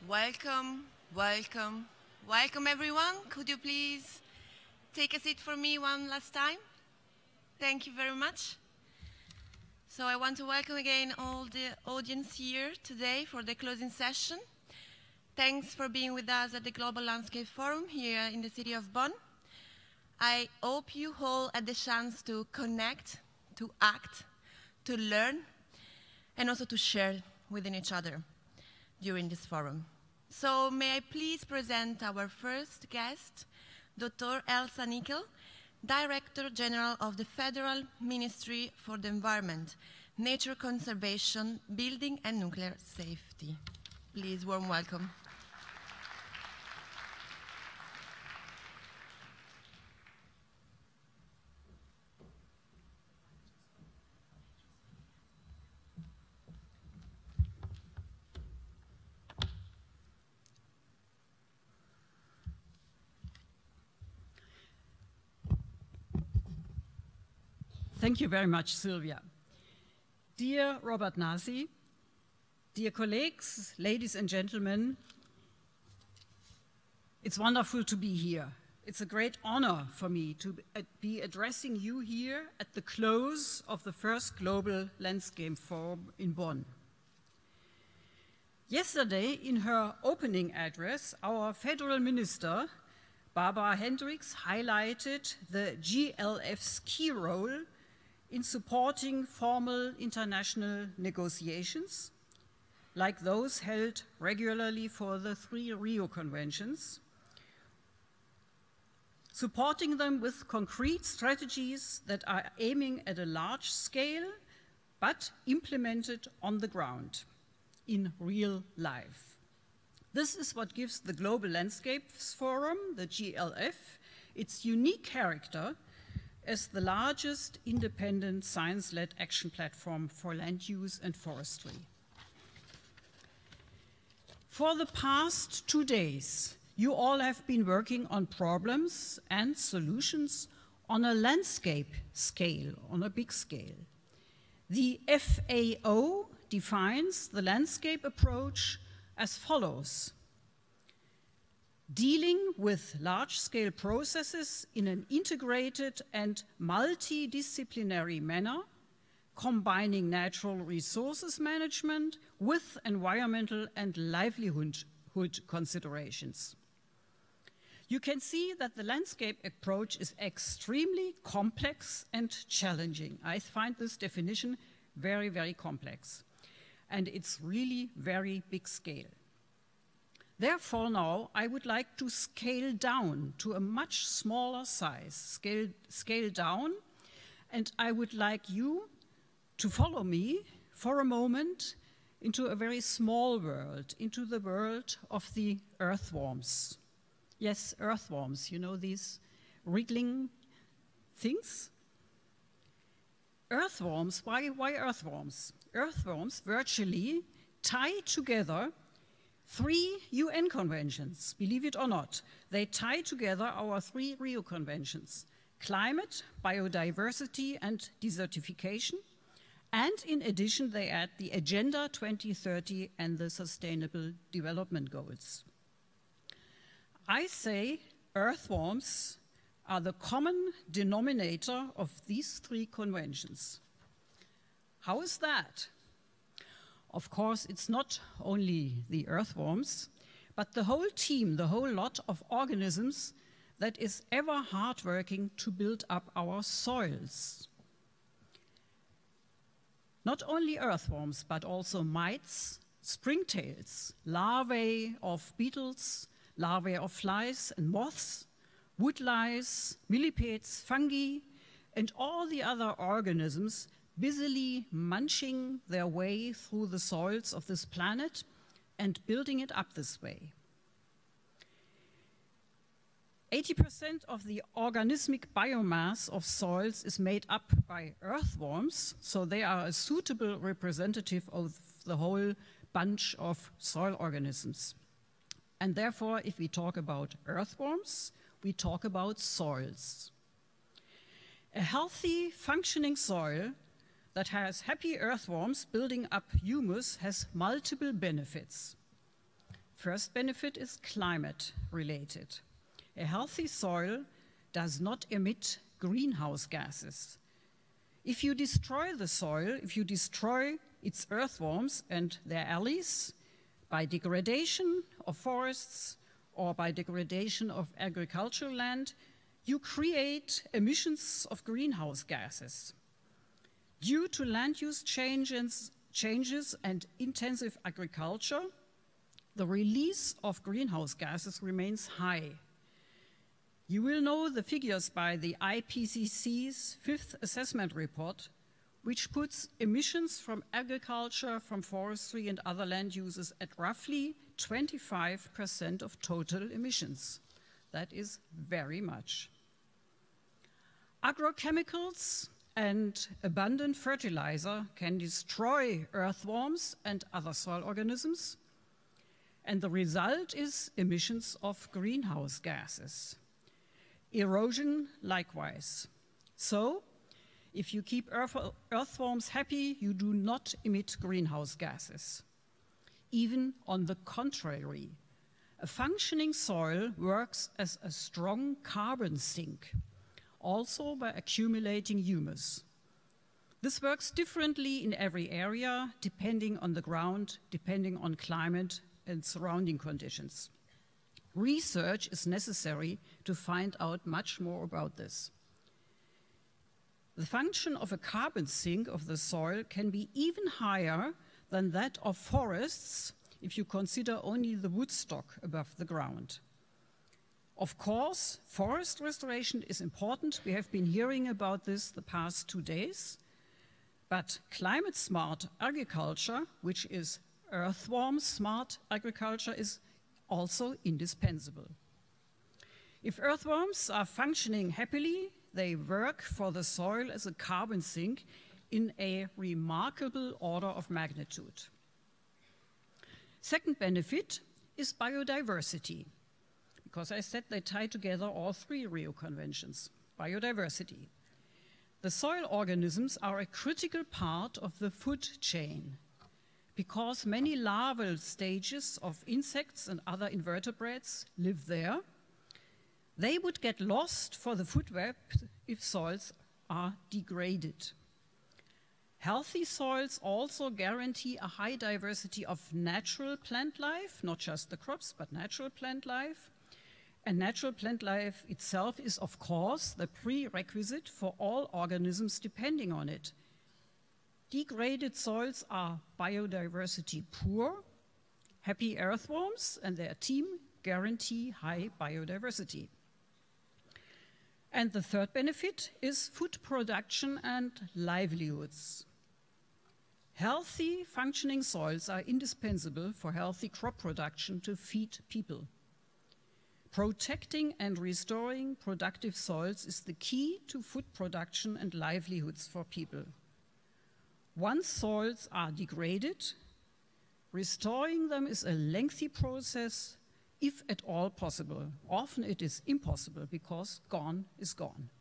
Welcome, welcome, welcome everyone. Could you please take a seat for me one last time? Thank you very much. So I want to welcome again all the audience here today for the closing session. Thanks for being with us at the Global Landscape Forum here in the city of Bonn. I hope you all had the chance to connect, to act, to learn, and also to share within each other during this forum. So may I please present our first guest, Dr. Elsa Nickel, Director General of the Federal Ministry for the Environment, Nature Conservation, Building and Nuclear Safety. Please, warm welcome. Thank you very much, Sylvia. Dear Robert Nasi, dear colleagues, ladies and gentlemen, it's wonderful to be here. It's a great honor for me to be addressing you here at the close of the first Global Landscape Forum in Bonn. Yesterday, in her opening address, our federal minister, Barbara Hendricks, highlighted the GLF's key role in supporting formal international negotiations, like those held regularly for the 3 Rio Conventions, supporting them with concrete strategies that are aiming at a large scale, but implemented on the ground, in real life. This is what gives the Global Landscapes Forum, the GLF, its unique character as the largest independent science-led action platform for land use and forestry. For the past 2 days, you all have been working on problems and solutions on a landscape scale, on a big scale. The FAO defines the landscape approach as follows: dealing with large-scale processes in an integrated and multidisciplinary manner, combining natural resources management with environmental and livelihood considerations. You can see that the landscape approach is extremely complex and challenging. I find this definition very, very complex, and it's really very big scale. Therefore, now I would like to scale down to a much smaller size, scale down, and I would like you to follow me for a moment into a very small world, into the world of the earthworms. Yes, earthworms, you know these wriggling things? Earthworms, why earthworms? Earthworms virtually tie together 3 UN conventions, believe it or not. They tie together our 3 Rio conventions: climate, biodiversity, and desertification. And in addition, they add the Agenda 2030 and the Sustainable Development Goals. I say earthworms are the common denominator of these 3 conventions. How is that? Of course, it's not only the earthworms, but the whole team, the whole lot of organisms that is ever hardworking to build up our soils. Not only earthworms, but also mites, springtails, larvae of beetles, larvae of flies and moths, woodlice, millipedes, fungi, and all the other organisms busily munching their way through the soils of this planet and building it up this way. 80% of the organismic biomass of soils is made up by earthworms, so they are a suitable representative of the whole bunch of soil organisms. And therefore, if we talk about earthworms, we talk about soils. A healthy, functioning soil that has happy earthworms building up humus has multiple benefits. First benefit is climate related. A healthy soil does not emit greenhouse gases. If you destroy the soil, if you destroy its earthworms and their allies by degradation of forests or by degradation of agricultural land, you create emissions of greenhouse gases. Due to land use changes and intensive agriculture, the release of greenhouse gases remains high. You will know the figures by the IPCC's fifth assessment report, which puts emissions from agriculture, from forestry and other land uses at roughly 25% of total emissions. That is very much. Agrochemicals and abundant fertilizer can destroy earthworms and other soil organisms, and the result is emissions of greenhouse gases. Erosion likewise. So, if you keep earthworms happy, you do not emit greenhouse gases. Even on the contrary, a functioning soil works as a strong carbon sink, also by accumulating humus. This works differently in every area, depending on the ground, depending on climate and surrounding conditions. Research is necessary to find out much more about this. The function of a carbon sink of the soil can be even higher than that of forests if you consider only the wood stock above the ground. Of course, forest restoration is important. We have been hearing about this the past 2 days. But climate-smart agriculture, which is earthworm-smart agriculture, is also indispensable. If earthworms are functioning happily, they work for the soil as a carbon sink in a remarkable order of magnitude. Second benefit is biodiversity, because I said they tie together all 3 Rio Conventions. Biodiversity. The soil organisms are a critical part of the food chain, because many larval stages of insects and other invertebrates live there. They would get lost for the food web if soils are degraded. Healthy soils also guarantee a high diversity of natural plant life, not just the crops, but natural plant life. And natural plant life itself is, of course, the prerequisite for all organisms depending on it. Degraded soils are biodiversity poor. Happy earthworms and their team guarantee high biodiversity. And the third benefit is food production and livelihoods. Healthy, functioning soils are indispensable for healthy crop production to feed people. Protecting and restoring productive soils is the key to food production and livelihoods for people. Once soils are degraded, restoring them is a lengthy process, if at all possible. Often it is impossible because gone is gone.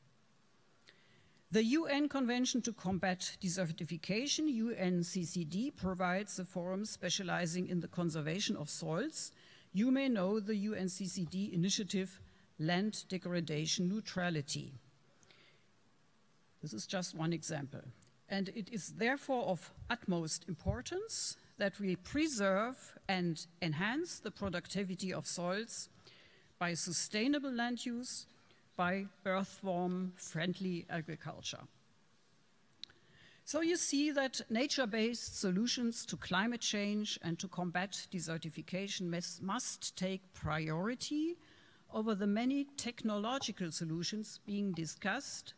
The UN Convention to Combat Desertification, UNCCD, provides a forum specializing in the conservation of soils. You may know the UNCCD initiative, Land Degradation Neutrality. This is just one example. And it is therefore of utmost importance that we preserve and enhance the productivity of soils by sustainable land use, by earthworm-friendly agriculture. So you see that nature-based solutions to climate change and to combat desertification must take priority over the many technological solutions being discussed,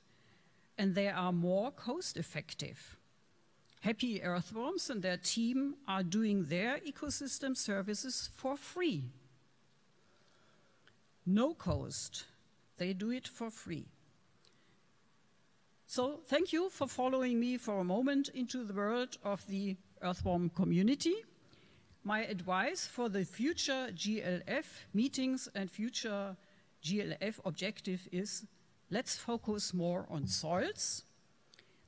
and they are more cost-effective. Happy earthworms and their team are doing their ecosystem services for free. No cost, they do it for free. So thank you for following me for a moment into the world of the earthworm community. My advice for the future GLF meetings and future GLF objective is, let's focus more on soils.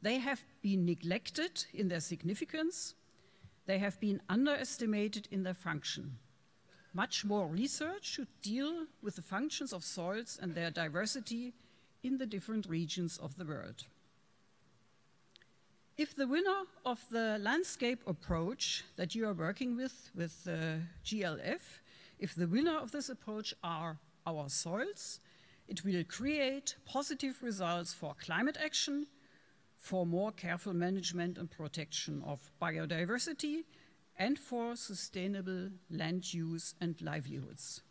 They have been neglected in their significance. They have been underestimated in their function. Much more research should deal with the functions of soils and their diversity in the different regions of the world. If the winner of the landscape approach that you are working with GLF, if the winner of this approach are our soils, it will create positive results for climate action, for more careful management and protection of biodiversity, and for sustainable land use and livelihoods.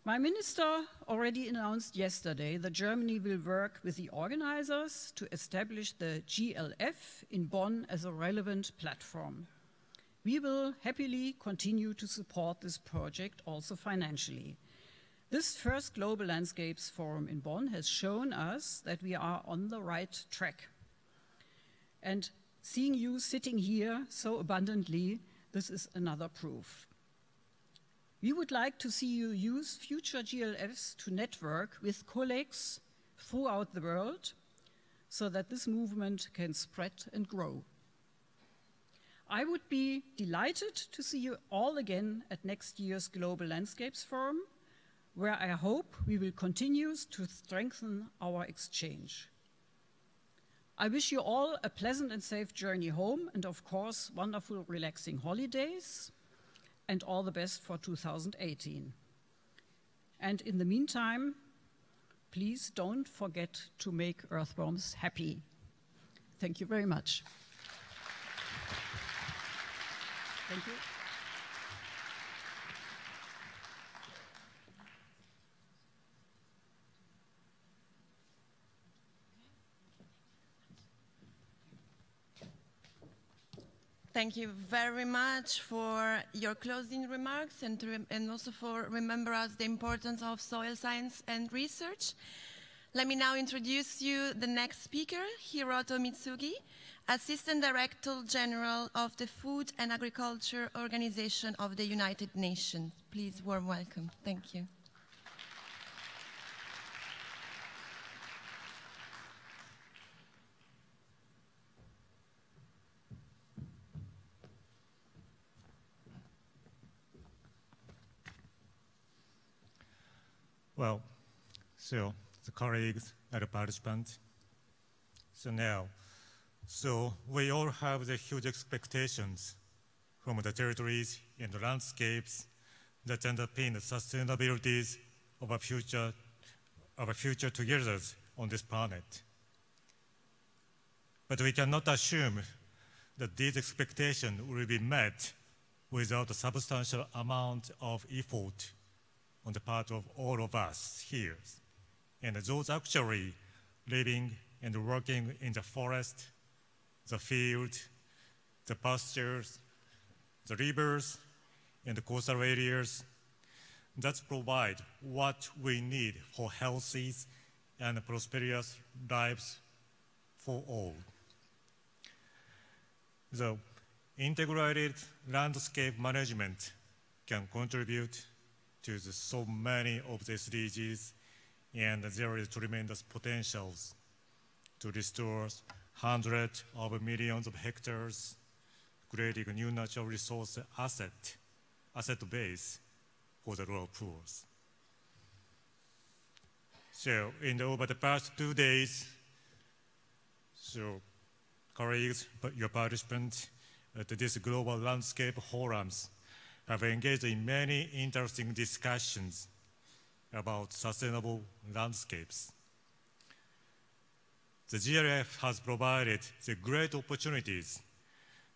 My minister already announced yesterday that Germany will work with the organizers to establish the GLF in Bonn as a relevant platform. We will happily continue to support this project also financially. This first Global Landscapes Forum in Bonn has shown us that we are on the right track. And seeing you sitting here so abundantly, this is another proof. We would like to see you use future GLFs to network with colleagues throughout the world so that this movement can spread and grow. I would be delighted to see you all again at next year's Global Landscapes Forum, where I hope we will continue to strengthen our exchange. I wish you all a pleasant and safe journey home and, of course, wonderful, relaxing holidays, and all the best for 2018. And in the meantime, please don't forget to make earthworms happy. Thank you very much. Thank you. Thank you very much for your closing remarks and also for remember us the importance of soil science and research. Let me now introduce you the next speaker, Hiroto Mitsugi, Assistant Director General of the Food and Agriculture Organization of the United Nations. Please, warm welcome. Thank you. Well, so the colleagues and the participants. So we all have the huge expectations from the territories and the landscapes that underpin the sustainabilities of our future together on this planet. But we cannot assume that these expectations will be met without a substantial amount of effort on the part of all of us here. And those actually living and working in the forest, the field, the pastures, the rivers, and the coastal areas that provide what we need for healthy and prosperous lives for all. The integrated landscape management can contribute to so many of the SDGs, and there is tremendous potential to restore hundreds of millions of hectares, creating a new natural resource asset base for the rural poor. So, over the past 2 days, so colleagues, your participants at this global landscape forums have engaged in many interesting discussions about sustainable landscapes. The GLF has provided the great opportunities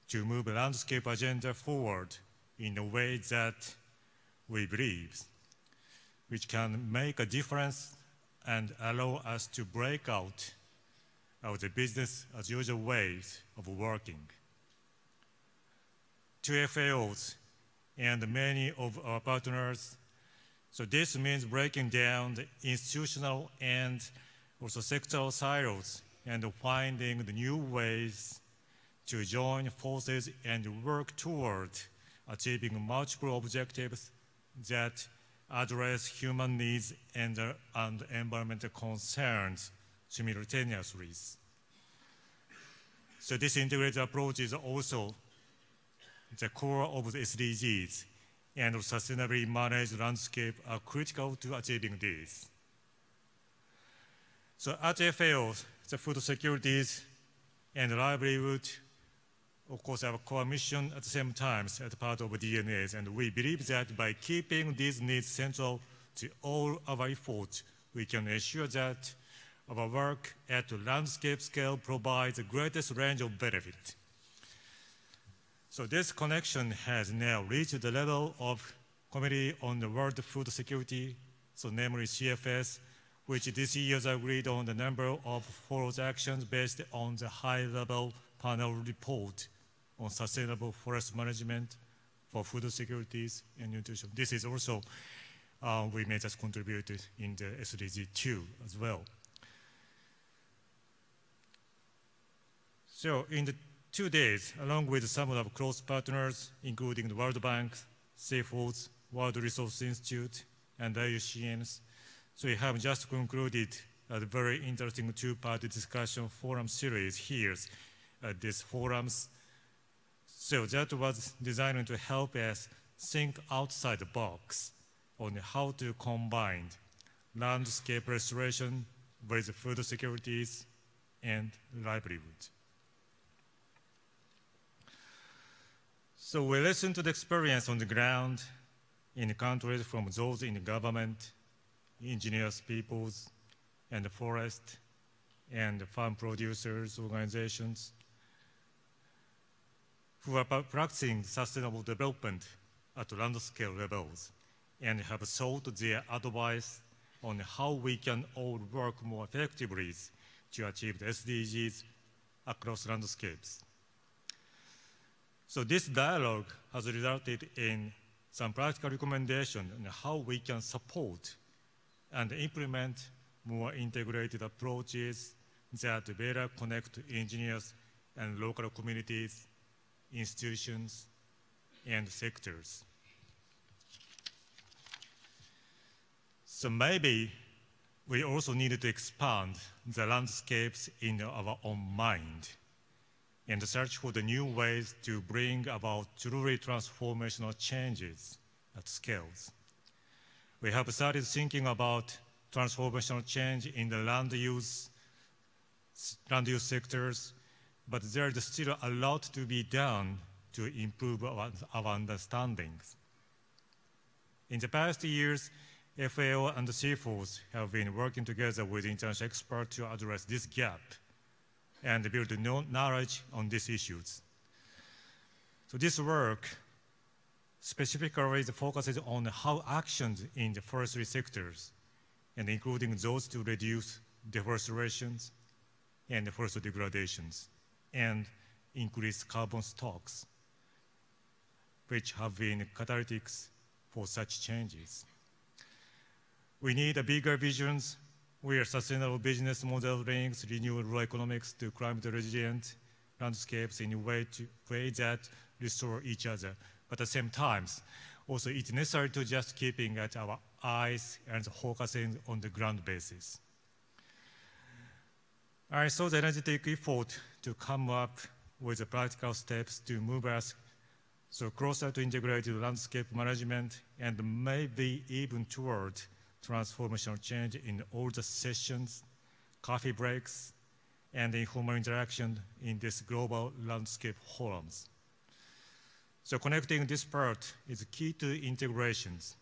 to move the landscape agenda forward in a way that we believe, which can make a difference and allow us to break out of the business as usual ways of working. To FAOs and many of our partners, so this means breaking down the institutional and also sectoral silos and finding the new ways to join forces and work toward achieving multiple objectives that address human needs and environmental concerns simultaneously. So this integrated approach is also the core of the SDGs and sustainably managed landscape are critical to achieving this. So at FAO, the food security and livelihood, of course, our core mission at the same time as part of DNAs, and we believe that by keeping these needs central to all our efforts, we can ensure that our work at the landscape scale provides the greatest range of benefit. So this connection has now reached the level of Committee on the World Food Security, so namely CFS, which this year agreed on the number of forest actions based on the high-level panel report on sustainable forest management for food securities and nutrition. This is also, we may just contribute in the SDG 2 as well. So in the 2 days, along with some of our close partners, including the World Bank, Seafoods, World Resources Institute, and IUCNs, so we have just concluded a very interesting two-part discussion forum series here at these forums. So that was designed to help us think outside the box on how to combine landscape restoration with food securities and livelihood. So we listened to the experience on the ground in the countries from those in the government, indigenous peoples, and the forest, and the farm producers, organizations, who are practicing sustainable development at land-scale levels and have sought their advice on how we can all work more effectively to achieve the SDGs across landscapes. So this dialogue has resulted in some practical recommendations on how we can support and implement more integrated approaches that better connect engineers and local communities, institutions, and sectors. So maybe we also need to expand the landscapes in our own mind and search for the new ways to bring about truly transformational changes at scales. We have started thinking about transformational change in the land use sectors, but there is still a lot to be done to improve our understandings. In the past years, FAO and the Seafoods have been working together with international experts to address this gap and build knowledge on these issues. So this work specifically focuses on how actions in the forestry sectors, and including those to reduce deforestation and forest degradations, and increase carbon stocks, which have been catalytics for such changes. We need a bigger visions where sustainable business model links renewable economics to climate resilient landscapes in a way that restore each other. But at the same time, also it's necessary to just keeping at our eyes and focusing on the ground basis. I saw the energetic effort to come up with the practical steps to move us so closer to integrated landscape management and maybe even toward transformational change in all the sessions, coffee breaks, and informal interaction in these global landscape forums. So connecting this part is key to integrations,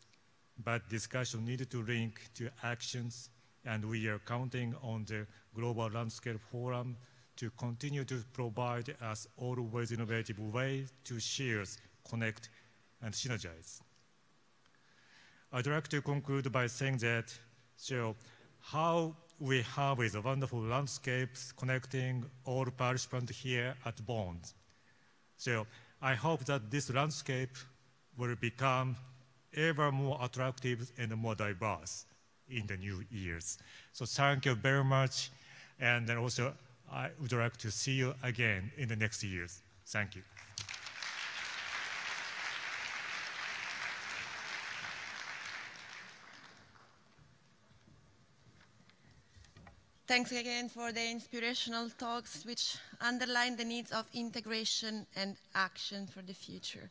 but discussion needed to link to actions, and we are counting on the Global Landscape Forum to continue to provide us always innovative ways to share, connect, and synergize. I'd like to conclude by saying that, so how we have is a wonderful landscapes connecting all participants here at Bond. So I hope that this landscape will become ever more attractive and more diverse in the new years. So thank you very much. And then also, I would like to see you again in the next years. Thank you. Thanks again for the inspirational talks which underline the needs of integration and action for the future.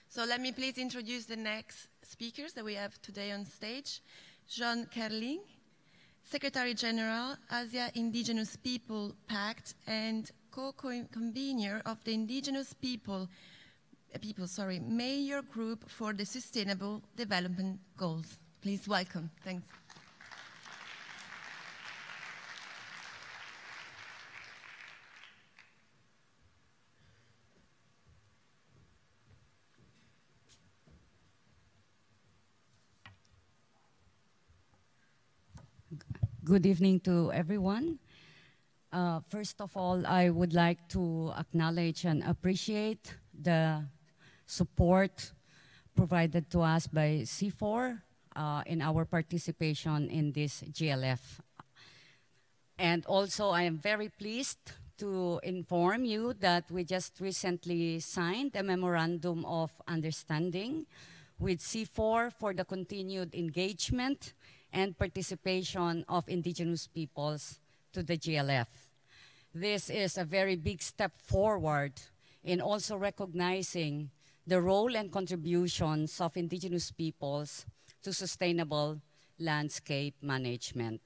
So let me please introduce the next speakers that we have today on stage. John Kerling, Secretary General, Asia Indigenous People Pact and co-convener of the Indigenous People Mayor Group for the Sustainable Development Goals. Please welcome. Thanks. Good evening to everyone. First of all, I would like to acknowledge and appreciate the support provided to us by C4 in our participation in this GLF. And also, I am very pleased to inform you that we just recently signed a memorandum of understanding with C4 for the continued engagement and participation of indigenous peoples to the GLF. This is a very big step forward in also recognizing the role and contributions of indigenous peoples to sustainable landscape management.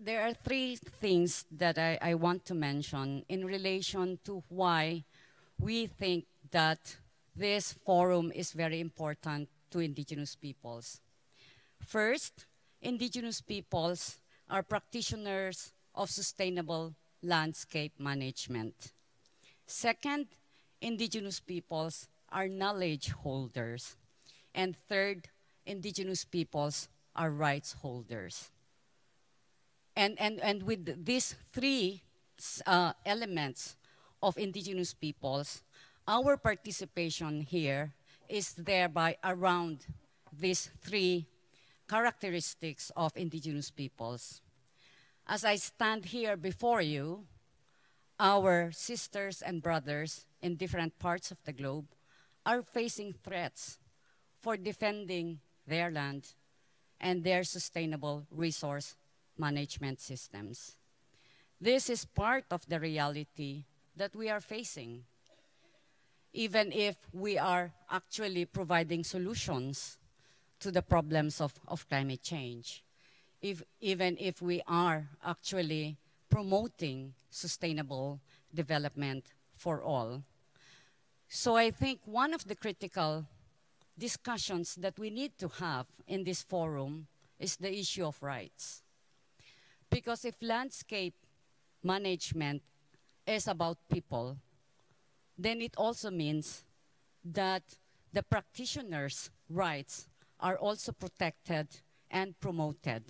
There are three things that I want to mention in relation to why we think that this forum is very important to indigenous peoples. First, indigenous peoples are practitioners of sustainable landscape management. Second, indigenous peoples are knowledge holders. And third, indigenous peoples are rights holders. And with these three elements of indigenous peoples, our participation here is thereby around these three characteristics of indigenous peoples. As I stand here before you, our sisters and brothers in different parts of the globe are facing threats for defending their land and their sustainable resource management systems. This is part of the reality that we are facing, even if we are actually providing solutions to the problems of climate change, even if we are actually promoting sustainable development for all. So I think one of the critical discussions that we need to have in this forum is the issue of rights. Because if landscape management is about people, then it also means that the practitioners' rights are also protected and promoted.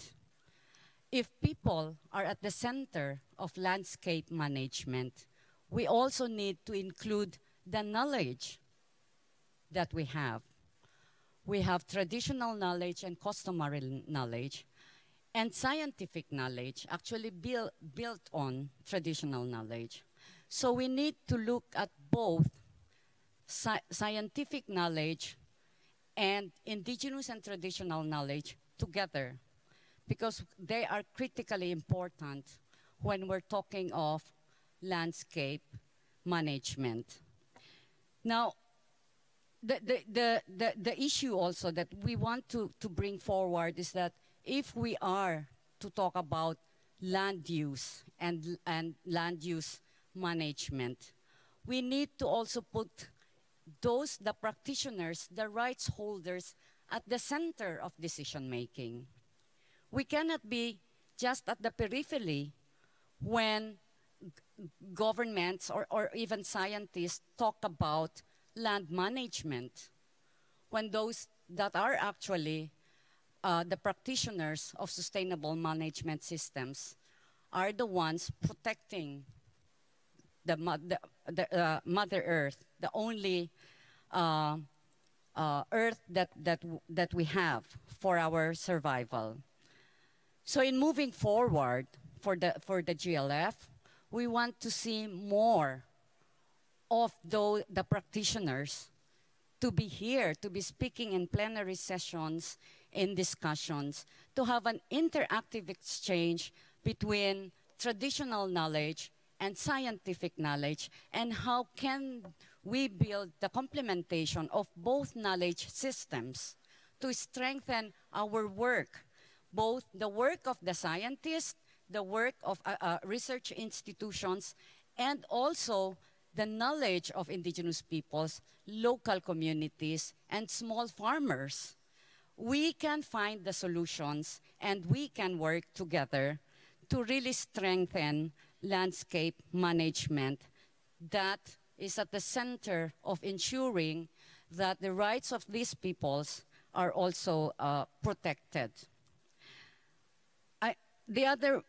If people are at the center of landscape management, we also need to include the knowledge that we have. We have traditional knowledge and customary knowledge, and scientific knowledge actually built on traditional knowledge. So we need to look at both scientific knowledge and indigenous and traditional knowledge together, because they are critically important when we're talking of landscape management. Now, the issue also that we want to bring forward is that if we are to talk about land use and land use management, we need to also put the practitioners, the rights holders, at the center of decision making. We cannot be just at the periphery when governments or even scientists talk about land management, when those that are actually the practitioners of sustainable management systems are the ones protecting the Mother Earth, the only Earth that we have for our survival. So in moving forward for the GLF, we want to see more of the practitioners to be here, to be speaking in plenary sessions, in discussions, to have an interactive exchange between traditional knowledge and scientific knowledge, and how can we build the complementation of both knowledge systems to strengthen our work, both the work of the scientists, the work of research institutions, and also the knowledge of indigenous peoples, local communities, and small farmers. We can find the solutions and we can work together to really strengthen landscape management that is at the center of ensuring that the rights of these peoples are also protected. The other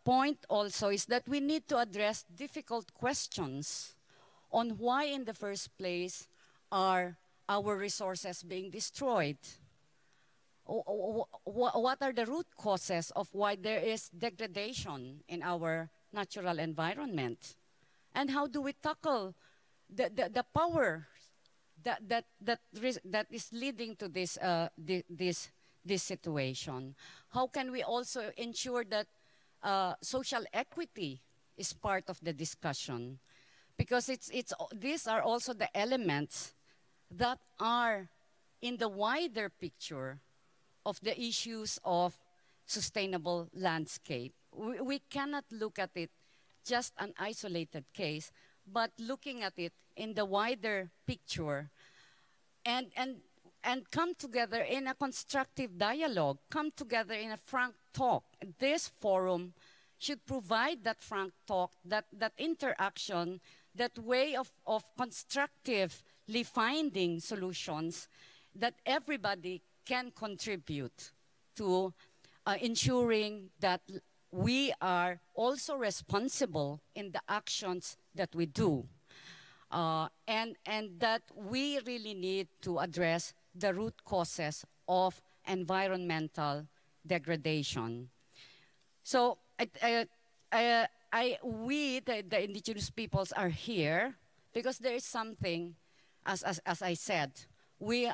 point also is that we need to address difficult questions on why in the first place are our resources being destroyed. What are the root causes of why there is degradation in our natural environment? And how do we tackle the power that is leading to this situation? How can we also ensure that social equity is part of the discussion? Because these are also the elements that are in the wider picture of the issues of sustainable landscape. We cannot look at it just an isolated case, but looking at it in the wider picture and come together in a constructive dialogue, come together in a frank talk. This forum should provide that frank talk, that interaction, that way of constructively finding solutions that everybody can contribute to ensuring that we are also responsible in the actions that we do. And that we really need to address the root causes of environmental degradation. So we, the indigenous peoples, are here because there is something, as I said, we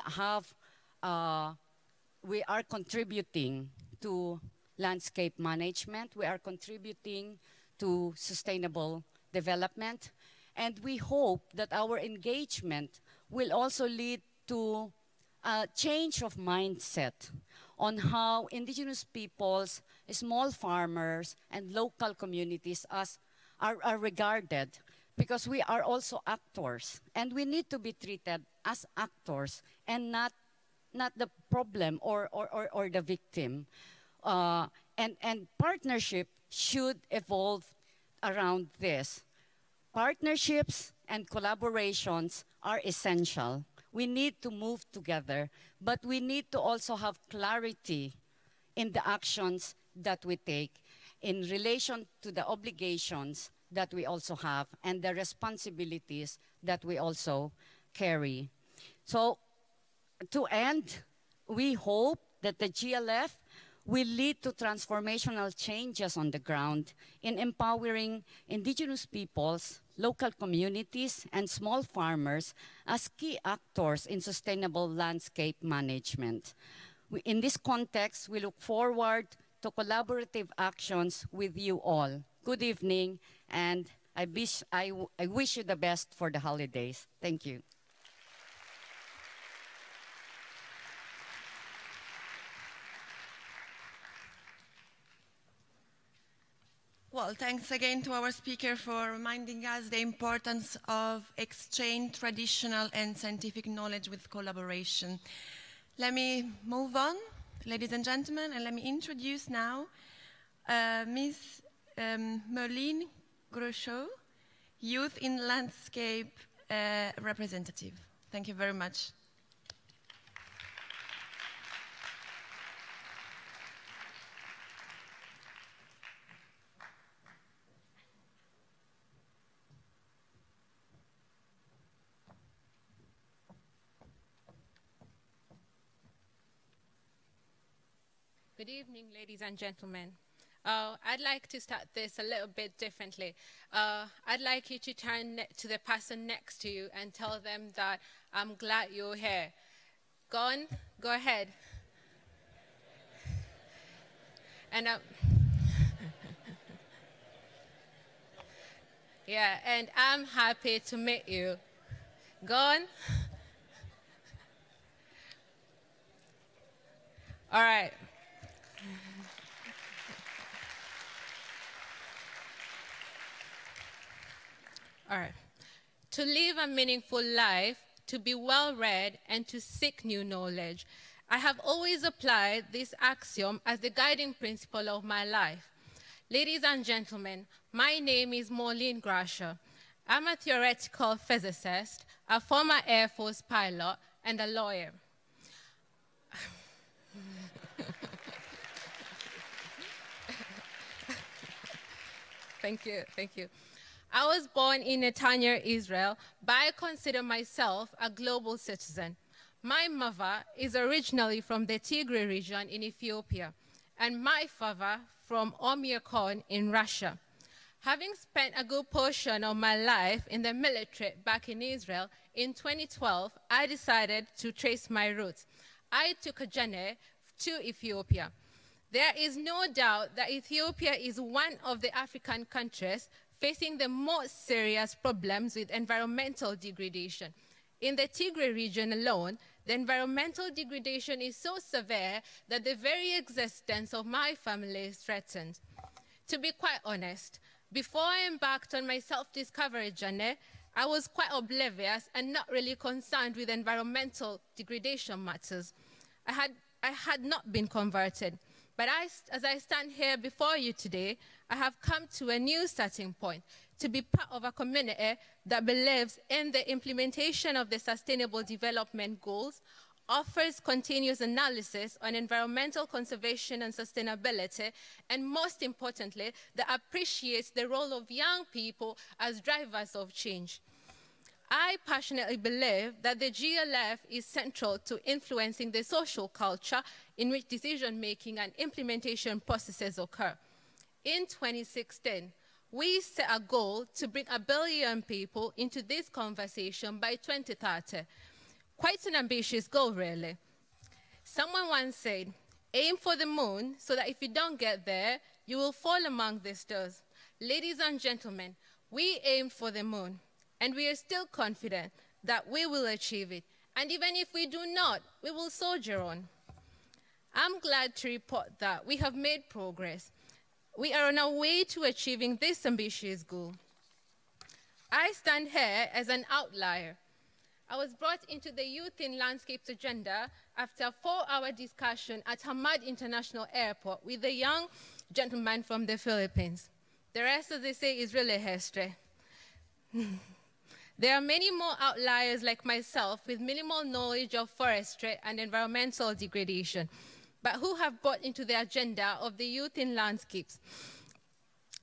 are contributing to landscape management, we are contributing to sustainable development, and we hope that our engagement will also lead to a change of mindset on how indigenous peoples, small farmers, and local communities are regarded, because we are also actors, and we need to be treated as actors and not the problem or the victim. And partnership should evolve around this. Partnerships and collaborations are essential. We need to move together, but we need to also have clarity in the actions that we take in relation to the obligations that we also have and the responsibilities that we also carry. So to end, we hope that the GLF will lead to transformational changes on the ground in empowering indigenous peoples, local communities, and small farmers as key actors in sustainable landscape management. In this context, we look forward to collaborative actions with you all. Good evening, and I wish you the best for the holidays. Thank you. Well, thanks again to our speaker for reminding us the importance of exchange traditional and scientific knowledge with collaboration. Let me move on, ladies and gentlemen, and let me introduce now Ms. Merlin Groschot, Youth in Landscape representative. Thank you very much. Good evening, ladies and gentlemen. I'd like to start this a little bit differently. I'd like you to turn to the person next to you and tell them that I'm glad you're here. Go ahead. And yeah, and I'm happy to meet you. All right. All right. To live a meaningful life, to be well-read, and to seek new knowledge. I have always applied this axiom as the guiding principle of my life. Ladies and gentlemen, my name is Maureen Grasher. I'm a theoretical physicist, a former Air Force pilot, and a lawyer. Thank you, thank you. I was born in Netanya, Israel, but I consider myself a global citizen. My mother is originally from the Tigray region in Ethiopia, and my father from Oymyakon in Russia. Having spent a good portion of my life in the military back in Israel, in 2012, I decided to trace my roots. I took a journey to Ethiopia. There is no doubt that Ethiopia is one of the African countries facing the most serious problems with environmental degradation. In the Tigray region alone, the environmental degradation is so severe that the very existence of my family is threatened. To be quite honest, before I embarked on my self-discovery journey, I was quite oblivious and not really concerned with environmental degradation matters. I had not been converted. But as I stand here before you today, I have come to a new starting point, to be part of a community that believes in the implementation of the Sustainable Development Goals, offers continuous analysis on environmental conservation and sustainability, and most importantly, that appreciates the role of young people as drivers of change. I passionately believe that the GLF is central to influencing the social culture in which decision-making and implementation processes occur. In 2016, we set a goal to bring 1 billion people into this conversation by 2030. Quite an ambitious goal, really. Someone once said, aim for the moon so that if you don't get there, you will fall among the stars. Ladies and gentlemen, we aim for the moon. And we are still confident that we will achieve it. And even if we do not, we will soldier on. I'm glad to report that we have made progress. We are on our way to achieving this ambitious goal. I stand here as an outlier. I was brought into the Youth in Landscapes agenda after a 4-hour discussion at Hamad International Airport with a young gentleman from the Philippines. The rest, as they say, is really history. There are many more outliers like myself with minimal knowledge of forestry and environmental degradation, but who have brought into the agenda of the Youth in Landscapes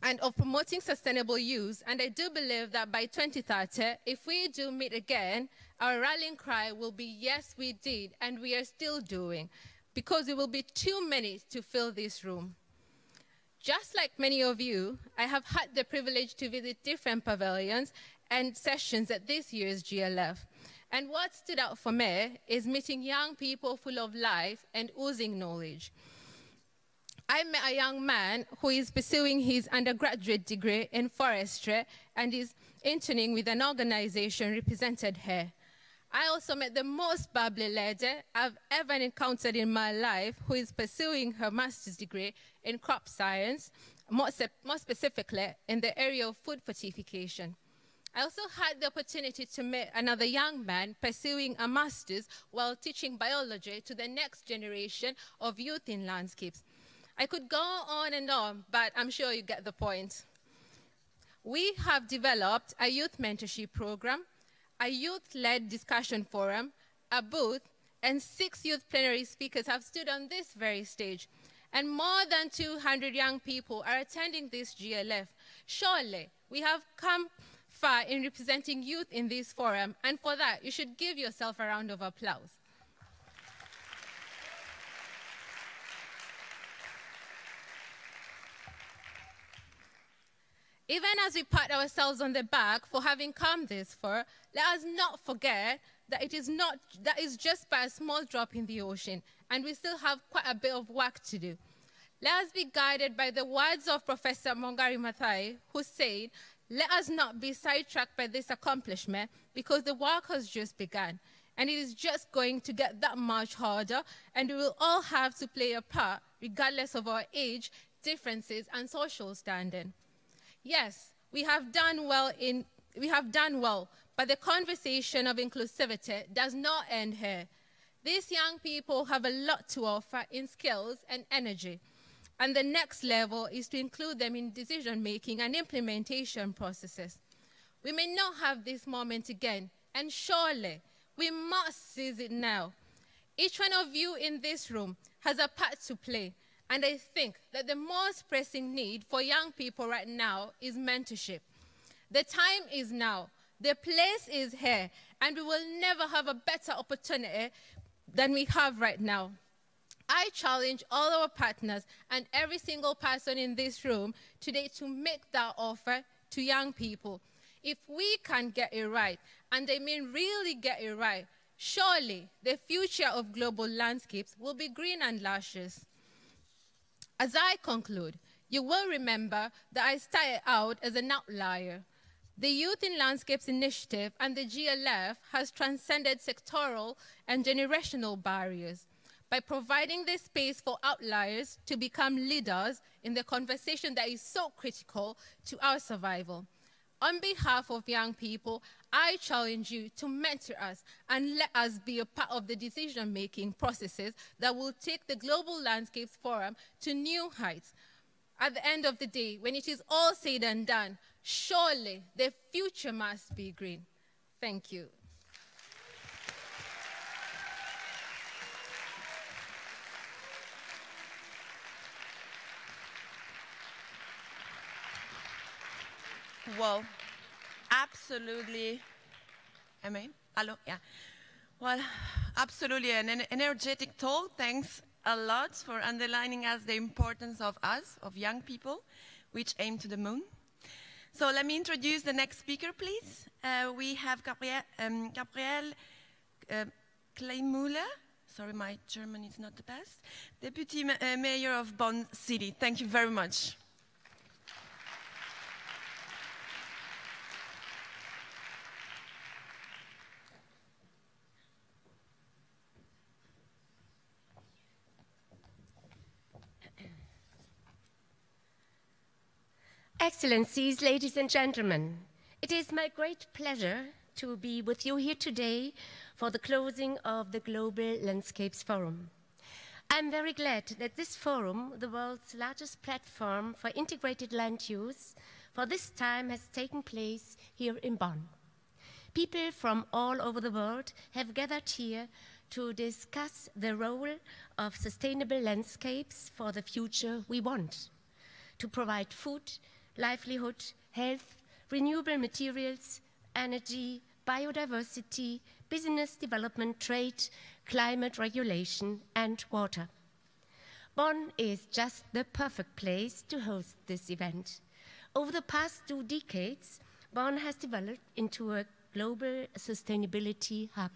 and of promoting sustainable use. And I do believe that by 2030, if we do meet again, our rallying cry will be, yes, we did, and we are still doing, because we will be too many to fill this room. Just like many of you, I have had the privilege to visit different pavilions and sessions at this year's GLF. And what stood out for me is meeting young people full of life and oozing knowledge. I met a young man who is pursuing his undergraduate degree in forestry and is interning with an organization represented here. I also met the most bubbly lady I've ever encountered in my life, who is pursuing her master's degree in crop science, more specifically in the area of food fortification. I also had the opportunity to meet another young man pursuing a master's while teaching biology to the next generation of youth in landscapes. I could go on and on, but I'm sure you get the point. We have developed a youth mentorship program, a youth-led discussion forum, a booth, and 6 youth plenary speakers have stood on this very stage. And more than 200 young people are attending this GLF. Surely, we have come far in representing youth in this forum, and for that, you should give yourself a round of applause. Even as we pat ourselves on the back for having come this far, let us not forget that that is just but a small drop in the ocean, and we still have quite a bit of work to do. Let us be guided by the words of Professor Mongari Maathai, who said, "Let us not be sidetracked by this accomplishment because the work has just begun, and it is just going to get that much harder, and we will all have to play a part regardless of our age, differences, and social standing." Yes, we have done well, but the conversation of inclusivity does not end here. These young people have a lot to offer in skills and energy, and the next level is to include them in decision-making and implementation processes. We may not have this moment again, and surely we must seize it now. Each one of you in this room has a part to play, and I think that the most pressing need for young people right now is mentorship. The time is now, the place is here, and we will never have a better opportunity than we have right now. I challenge all our partners and every single person in this room today to make that offer to young people. If we can get it right, and I mean really get it right, surely the future of global landscapes will be green and luscious. As I conclude, you will remember that I started out as an outlier. The Youth in Landscapes Initiative and the GLF has transcended sectoral and generational barriers by providing the space for outliers to become leaders in the conversation that is so critical to our survival. On behalf of young people, I challenge you to mentor us and let us be a part of the decision-making processes that will take the Global Landscapes Forum to new heights. At the end of the day, when it is all said and done, surely the future must be green. Thank you. Well, absolutely. Am I? Hello? Yeah. Well, absolutely an energetic talk. Thanks a lot for underlining us the importance of us, of young people, which aim to the moon. So let me introduce the next speaker, please. We have Gabriel Kleinmüller. Sorry, my German is not the best. Deputy Mayor of Bonn City. Thank you very much. Excellencies, ladies and gentlemen, it is my great pleasure to be with you here today for the closing of the Global Landscapes Forum. I'm very glad that this forum, the world's largest platform for integrated land use, for this time has taken place here in Bonn. People from all over the world have gathered here to discuss the role of sustainable landscapes for the future we want, to provide food, livelihood, health, renewable materials, energy, biodiversity, business development, trade, climate regulation, and water. Bonn is just the perfect place to host this event. Over the past 2 decades, Bonn has developed into a global sustainability hub.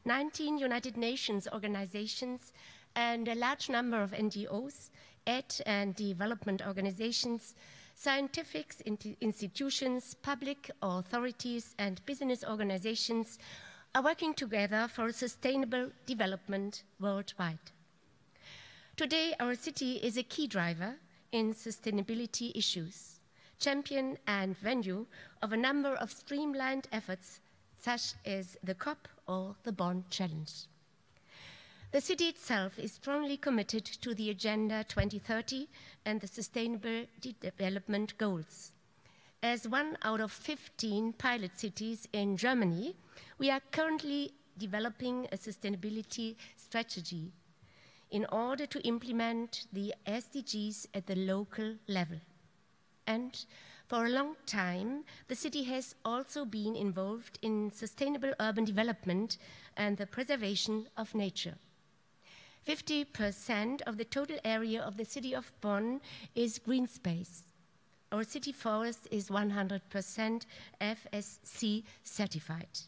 19 United Nations organizations and a large number of NGOs, aid and development organizations, scientific institutions, public authorities, and business organizations are working together for sustainable development worldwide. Today, our city is a key driver in sustainability issues, champion and venue of a number of streamlined efforts, such as the COP or the Bonn Challenge. The city itself is strongly committed to the Agenda 2030 and the Sustainable Development Goals. As one out of 15 pilot cities in Germany, we are currently developing a sustainability strategy in order to implement the SDGs at the local level. And for a long time, the city has also been involved in sustainable urban development and the preservation of nature. 50% of the total area of the city of Bonn is green space. Our city forest is 100% FSC certified.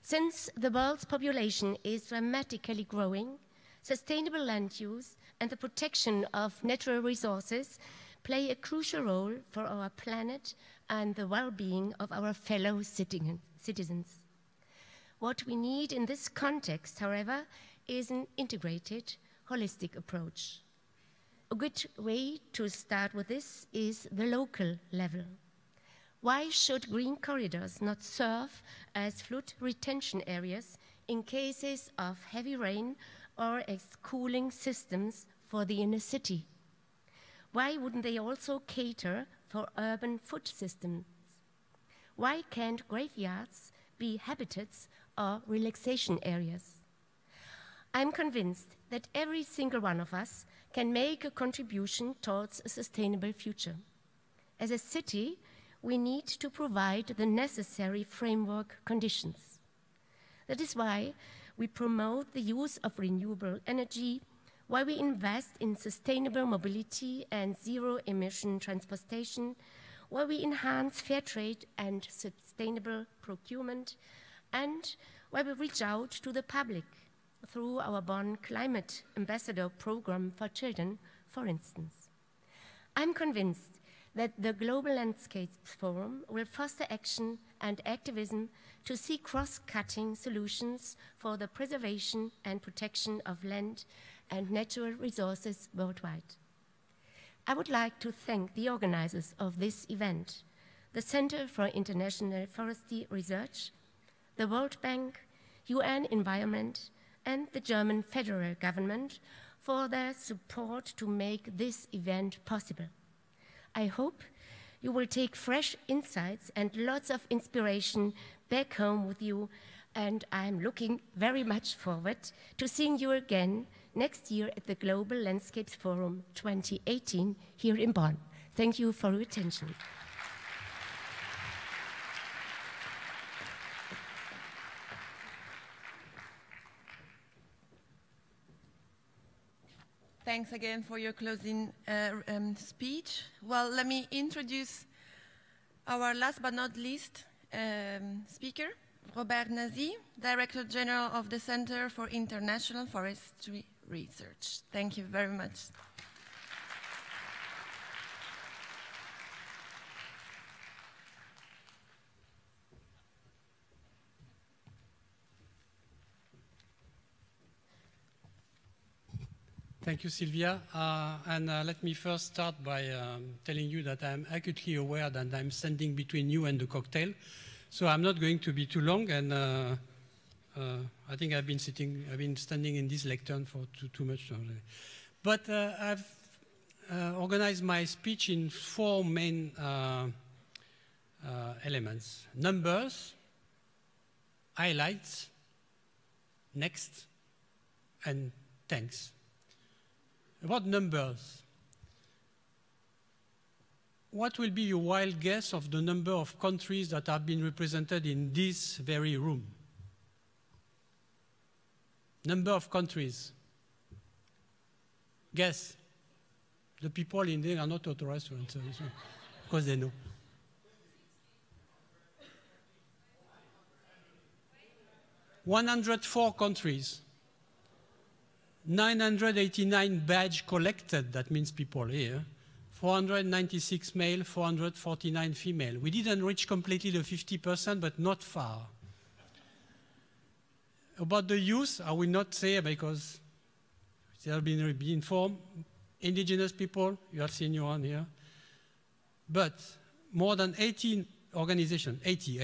Since the world's population is dramatically growing, sustainable land use and the protection of natural resources play a crucial role for our planet and the well-being of our fellow citizens. What we need in this context, however, is an integrated, holistic approach. A good way to start with this is the local level. Why should green corridors not serve as flood retention areas in cases of heavy rain or as cooling systems for the inner city? Why wouldn't they also cater for urban food systems? Why can't graveyards be habitats or relaxation areas? I'm convinced that every single one of us can make a contribution towards a sustainable future. As a city, we need to provide the necessary framework conditions. That is why we promote the use of renewable energy, why we invest in sustainable mobility and zero-emission transportation, why we enhance fair trade and sustainable procurement, and why we reach out to the public through our Bonn Climate Ambassador Program for Children, for instance. I'm convinced that the Global Landscapes Forum will foster action and activism to seek cross-cutting solutions for the preservation and protection of land and natural resources worldwide. I would like to thank the organizers of this event, the Center for International Forestry Research, the World Bank, UN Environment, and the German federal government for their support to make this event possible. I hope you will take fresh insights and lots of inspiration back home with you, and I'm looking very much forward to seeing you again next year at the Global Landscapes Forum 2018 here in Bonn. Thank you for your attention. Thanks again for your closing speech. Well, let me introduce our last but not least speaker, Robert Nazy, Director General of the Center for International Forestry Research. Thank you very much. Thank you, Sylvia. Let me first start by telling you that I'm acutely aware that I'm standing between you and the cocktail. So I'm not going to be too long, and I think I've been standing in this lectern for too much already. But I've organized my speech in four main elements: numbers, highlights, next, and thanks. About numbers, what will be your wild guess of the number of countries that have been represented in this very room? Number of countries. Guess. The people in there are not authorized to answer this one, because they know. "104 countries. 989 badge collected, that means people here. 496 male, 449 female. We didn't reach completely the 50%, but not far. About the youth, I will not say because they have been informed. Indigenous people, you have seen your one here. But more than 18 organizations, 80,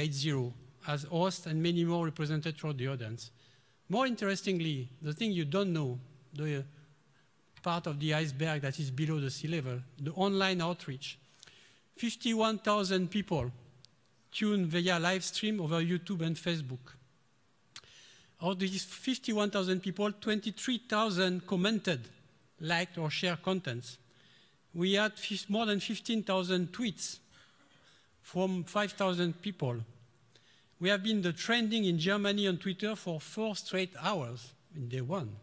as hosts and many more represented throughout the audience. More interestingly, the thing you don't know, the part of the iceberg that is below the sea level, the online outreach. 51,000 people tuned via live stream over YouTube and Facebook. Of these 51,000 people, 23,000 commented, liked, or shared contents. We had more than 15,000 tweets from 5,000 people. We have been the trending in Germany on Twitter for 4 straight hours in day one.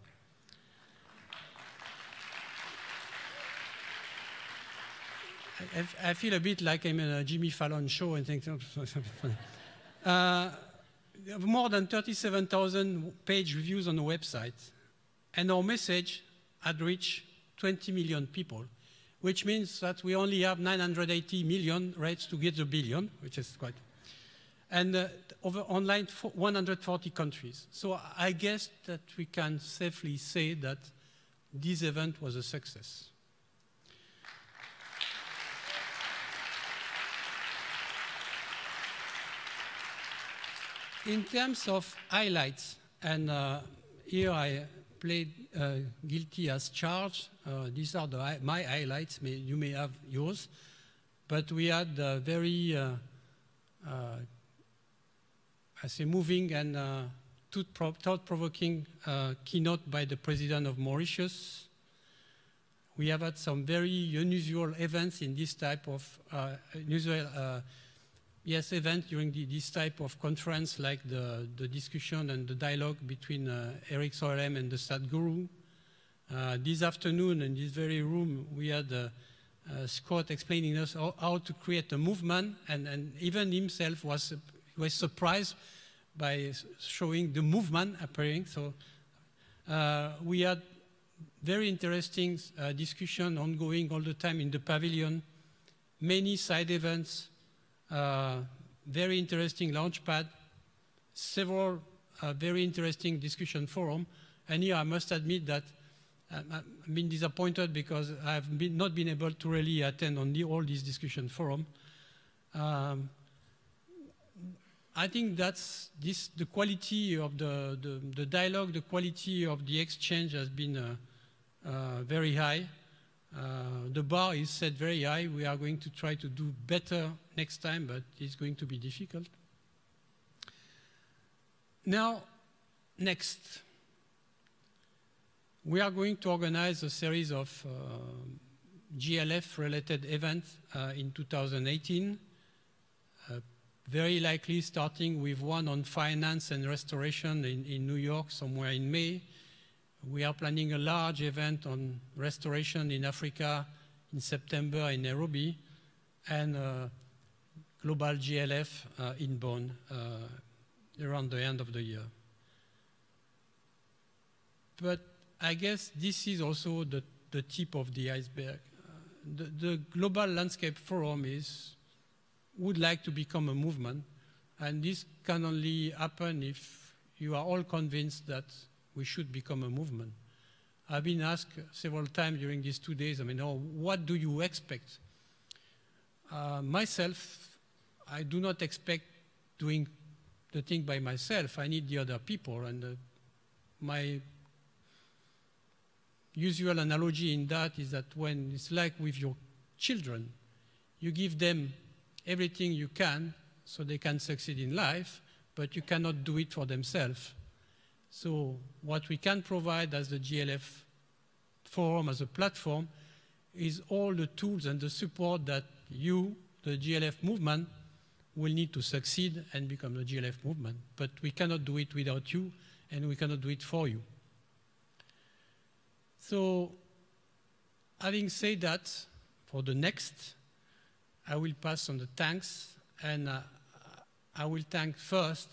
I feel a bit like I'm in a Jimmy Fallon show and things. have more than 37,000 page reviews on the website. And our message had reached 20 million people, which means that we only have 980 million rates to get the billion, which is quite, and over online 140 countries. So I guess that we can safely say that this event was a success. In terms of highlights, and here I played guilty as charged. These are my highlights. You may have yours. But we had a very, I say, moving and thought-provoking keynote by the President of Mauritius. We have had some very unusual events in this type of event during this type of conference, like the discussion and the dialogue between Eric Soerlem and the Sadhguru. This afternoon in this very room, we had Scott explaining us how to create a movement, and even himself was surprised by showing the movement appearing. So we had very interesting discussion ongoing all the time in the pavilion, many side events, very interesting launchpad, several very interesting discussion forum. And here I must admit that I've been disappointed because I've not been able to really attend on all these discussion forum. I think that's the quality of the dialogue, the quality of the exchange has been very high. The bar is set very high. We are going to try to do better next time, but it's going to be difficult. Now, next, we are going to organize a series of GLF-related events in 2018, very likely starting with one on finance and restoration in New York somewhere in May. We are planning a large event on restoration in Africa in September in Nairobi, and global GLF in Bonn around the end of the year. But I guess this is also the tip of the iceberg. The Global Landscape Forum would like to become a movement, and this can only happen if you are all convinced that we should become a movement. I've been asked several times during these 2 days, what do you expect? Myself, I do not expect doing the thing by myself. I need the other people, and my usual analogy in that is that when it's like with your children, you give them everything you can so they can succeed in life, but you cannot do it for themselves. So what we can provide as the GLF forum, as a platform, is all the tools and the support that you, the GLF movement, will need to succeed and become the GLF movement. But we cannot do it without you, and we cannot do it for you. So having said that, for the next, I will pass on the thanks, and I will thank first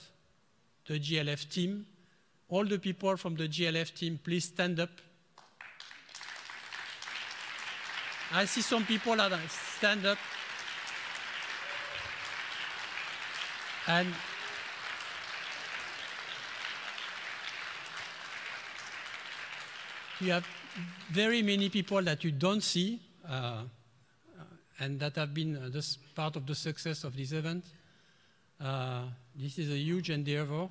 the GLF team. All the people from the GLF team, please stand up. I see some people that stand up. And you have very many people that you don't see, and that have been part of the success of this event. This is a huge endeavor.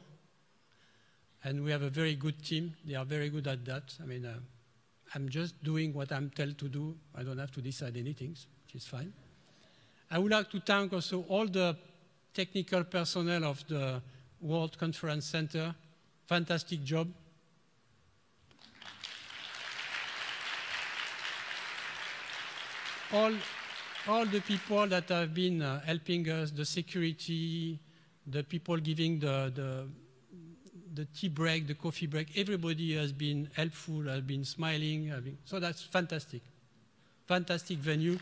And we have a very good team. They are very good at that. I'm just doing what I'm told to do. I don't have to decide anything, which is fine. I would like to thank also all the technical personnel of the World Conference Center. Fantastic job. All the people that have been helping us, the security, the people giving the tea break, the coffee break, everybody has been helpful, has been smiling. So that's fantastic. Fantastic venue.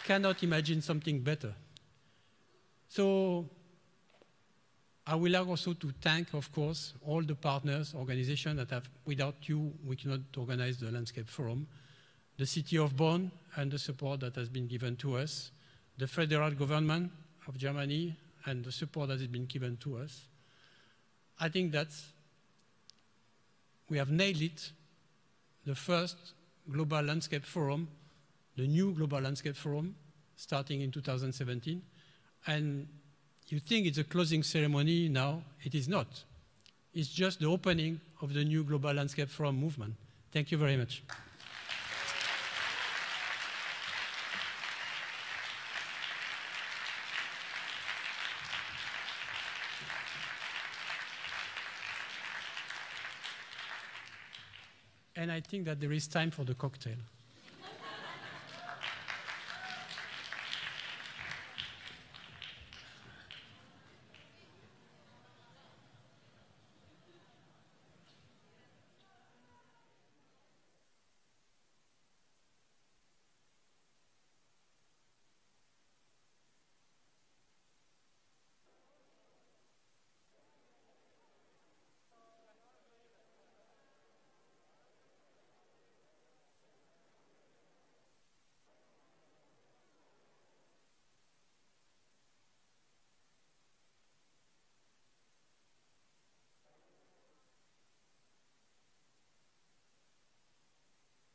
Cannot imagine something better. So I would like also to thank, of course, all the partners, organizations that have, without you, we cannot organize the Landscape Forum, the City of Bonn and the support that has been given to us, the federal government of Germany and the support that has been given to us. I think that we have nailed it, the first Global Landscape Forum, the new Global Landscape Forum, starting in 2017. And you think it's a closing ceremony now. It is not. It's just the opening of the new Global Landscape Forum movement. Thank you very much. And I think that there is time for the cocktail.